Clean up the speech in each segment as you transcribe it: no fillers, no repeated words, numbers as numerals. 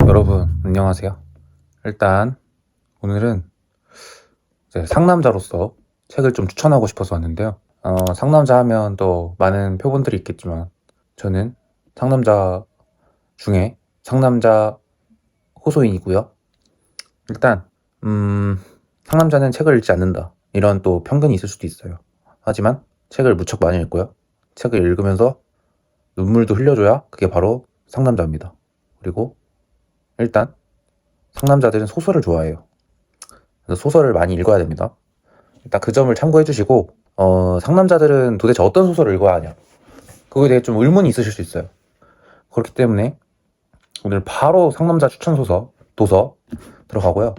여러분 안녕하세요. 일단 오늘은 이제 상남자로서 책을 좀 추천하고 싶어서 왔는데요. 상남자 하면 또 많은 표본들이 있겠지만 저는 상남자 중에 상남자 호소인이고요. 일단 상남자는 책을 읽지 않는다, 이런 또 편견이 있을 수도 있어요. 하지만 책을 무척 많이 읽고요. 책을 읽으면서 눈물도 흘려줘야 그게 바로 상남자입니다. 그리고 일단 상남자들은 소설을 좋아해요. 그래서 소설을 많이 읽어야 됩니다. 일단 그 점을 참고해 주시고, 상남자들은 도대체 어떤 소설을 읽어야 하냐, 그거에 대해 좀 의문이 있으실 수 있어요. 그렇기 때문에 오늘 바로 상남자 추천 도서 들어가고요.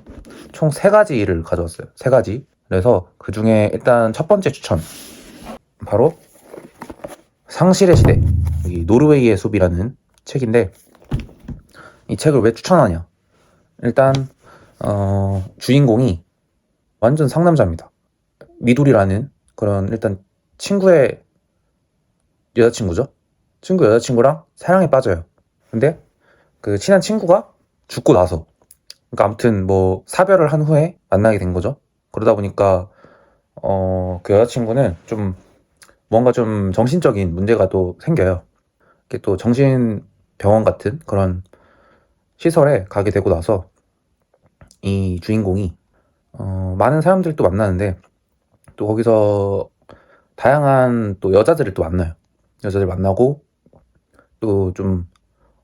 총 3가지를 가져왔어요. 3가지. 그래서 그 중에 일단 첫 번째 추천, 바로 상실의 시대, 여기 노르웨이의 숲이라는 책인데, 이 책을 왜 추천하냐, 일단 주인공이 완전 상남자입니다. 미돌이라는 그런, 일단 친구의 여자친구죠. 친구 여자친구랑 사랑에 빠져요. 근데 그 친한 친구가 죽고 나서, 그러니까 아무튼 뭐 사별을 한 후에 만나게 된 거죠. 그러다 보니까 그 여자친구는 좀 뭔가 좀 정신적인 문제가 또 생겨요. 이렇게 또 정신병원 같은 그런 시설에 가게 되고 나서 이 주인공이 많은 사람들을 또 만나는데, 또 거기서 다양한 또 여자들을 또 만나요. 여자들 만나고, 또 좀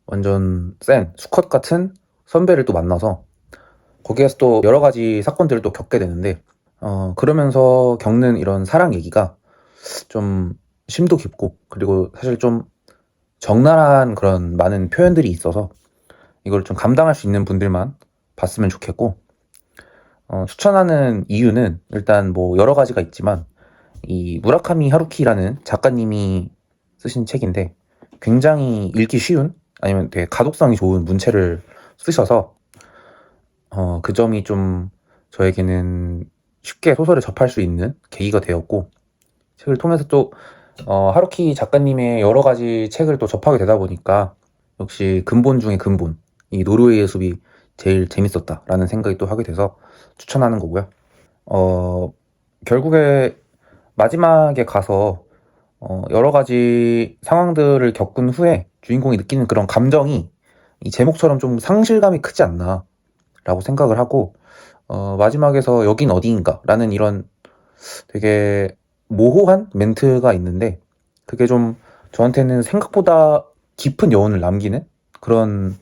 완전 센 수컷 같은 선배를 또 만나서 거기에서 또 여러 가지 사건들을 또 겪게 되는데, 그러면서 겪는 이런 사랑 얘기가 좀 심도 깊고, 그리고 사실 좀 적나라한 그런 많은 표현들이 있어서 이걸 좀 감당할 수 있는 분들만 봤으면 좋겠고, 추천하는 이유는 일단 뭐 여러 가지가 있지만, 이 무라카미 하루키라는 작가님이 쓰신 책인데 굉장히 읽기 쉬운, 아니면 되게 가독성이 좋은 문체를 쓰셔서 그 점이 좀 저에게는 쉽게 소설을 접할 수 있는 계기가 되었고, 책을 통해서 또 하루키 작가님의 여러 가지 책을 또 접하게 되다 보니까 역시 근본 중에 근본, 이 노르웨이의 숲이 제일 재밌었다라는 생각이 또 하게 돼서 추천하는 거고요. 결국에 마지막에 가서 여러 가지 상황들을 겪은 후에 주인공이 느끼는 그런 감정이 이 제목처럼 좀 상실감이 크지 않나 라고 생각을 하고, 마지막에서 여긴 어디인가 라는 이런 되게 모호한 멘트가 있는데, 그게 좀 저한테는 생각보다 깊은 여운을 남기는 그런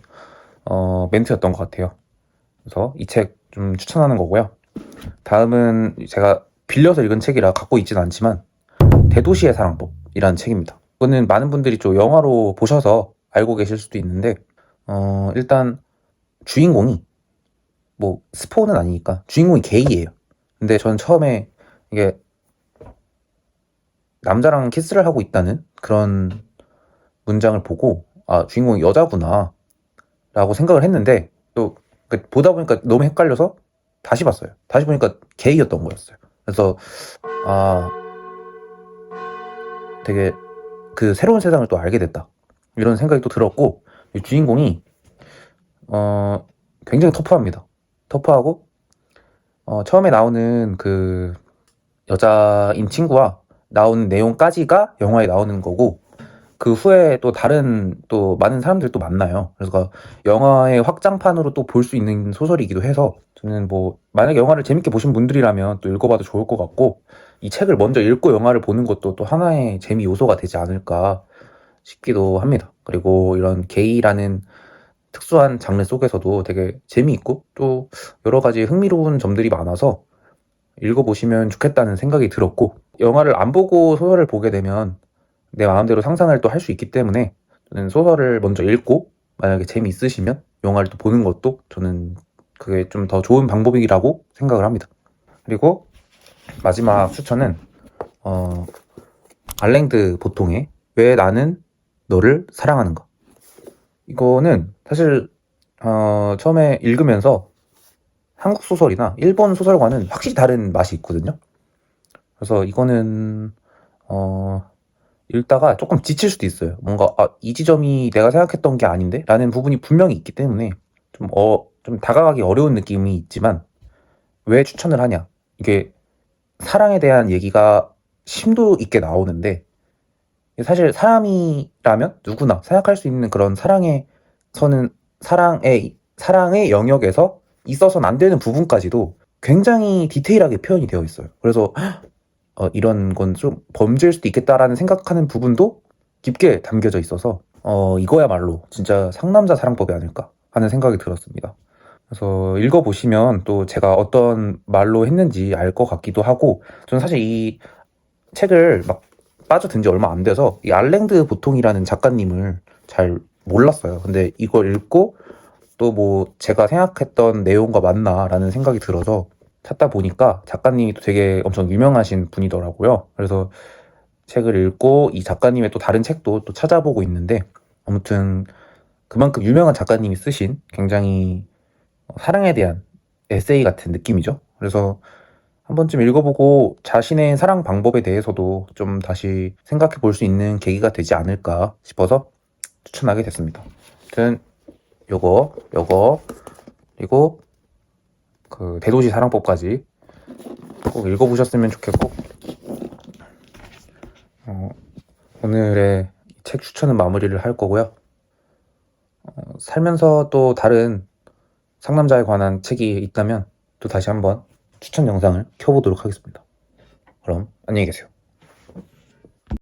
멘트였던 것 같아요. 그래서 이 책 좀 추천하는 거고요. 다음은 제가 빌려서 읽은 책이라 갖고 있진 않지만 대도시의 사랑법이라는 책입니다. 이거는 많은 분들이 좀 영화로 보셔서 알고 계실 수도 있는데, 일단 주인공이, 뭐 스포는 아니니까, 주인공이 게이예요. 근데 전 처음에 이게 남자랑 키스를 하고 있다는 그런 문장을 보고, 아, 주인공이 여자구나 라고 생각을 했는데, 또 보다 보니까 너무 헷갈려서 다시 봤어요. 다시 보니까 게이였던 거였어요. 그래서 아, 되게 그 새로운 세상을 또 알게 됐다, 이런 생각이 또 들었고, 이 주인공이 굉장히 터프합니다. 터프하고, 처음에 나오는 그 여자인 친구와 나오는 내용까지가 영화에 나오는 거고, 그 후에 또 다른 또 많은 사람들 또 만나요. 그래서 영화의 확장판으로 또 볼 수 있는 소설이기도 해서, 저는 뭐 만약에 영화를 재밌게 보신 분들이라면 또 읽어봐도 좋을 것 같고, 이 책을 먼저 읽고 영화를 보는 것도 또 하나의 재미 요소가 되지 않을까 싶기도 합니다. 그리고 이런 게이라는 특수한 장르 속에서도 되게 재미있고 또 여러 가지 흥미로운 점들이 많아서 읽어보시면 좋겠다는 생각이 들었고, 영화를 안 보고 소설을 보게 되면 내 마음대로 상상을 또 할 수 있기 때문에, 저는 소설을 먼저 읽고 만약에 재미있으시면 영화를 또 보는 것도 저는 그게 좀 더 좋은 방법이라고 생각을 합니다. 그리고 마지막 추천은 알랭드 보통의 왜 나는 너를 사랑하는가. 이거는 사실 처음에 읽으면서 한국 소설이나 일본 소설과는 확실히 다른 맛이 있거든요. 그래서 이거는 읽다가 조금 지칠 수도 있어요. 뭔가 이 지점이 내가 생각했던 게 아닌데? 라는 부분이 분명히 있기 때문에 좀 다가가기 어려운 느낌이 있지만 왜 추천을 하냐? 이게 사랑에 대한 얘기가 심도 있게 나오는데 사실 사람이라면 누구나 생각할 수 있는 그런 사랑에서는 사랑의 영역에서 있어서는 안 되는 부분까지도 굉장히 디테일하게 표현이 되어 있어요. 그래서 이런 건 좀 범죄일 수도 있겠다라는 생각하는 부분도 깊게 담겨져 있어서 이거야말로 진짜 상남자 사랑법이 아닐까 하는 생각이 들었습니다. 그래서 읽어보시면 또 제가 어떤 말로 했는지 알 것 같기도 하고, 저는 사실 이 책을 막 빠져든 지 얼마 안 돼서 이 알랭드 보통이라는 작가님을 잘 몰랐어요. 근데 이걸 읽고 또 뭐 제가 생각했던 내용과 맞나라는 생각이 들어서 찾다 보니까 작가님이 또 되게 엄청 유명하신 분이더라고요. 그래서 책을 읽고 이 작가님의 또 다른 책도 또 찾아보고 있는데, 아무튼 그만큼 유명한 작가님이 쓰신 굉장히 사랑에 대한 에세이 같은 느낌이죠. 그래서 한 번쯤 읽어보고 자신의 사랑 방법에 대해서도 좀 다시 생각해 볼 수 있는 계기가 되지 않을까 싶어서 추천하게 됐습니다. 아무튼 요거 그리고 그 대도시 사랑법까지 꼭 읽어보셨으면 좋겠고, 오늘의 책 추천은 마무리를 할 거고요. 살면서 또 다른 상남자에 관한 책이 있다면 또 다시 한번 추천 영상을 켜보도록 하겠습니다. 그럼 안녕히 계세요.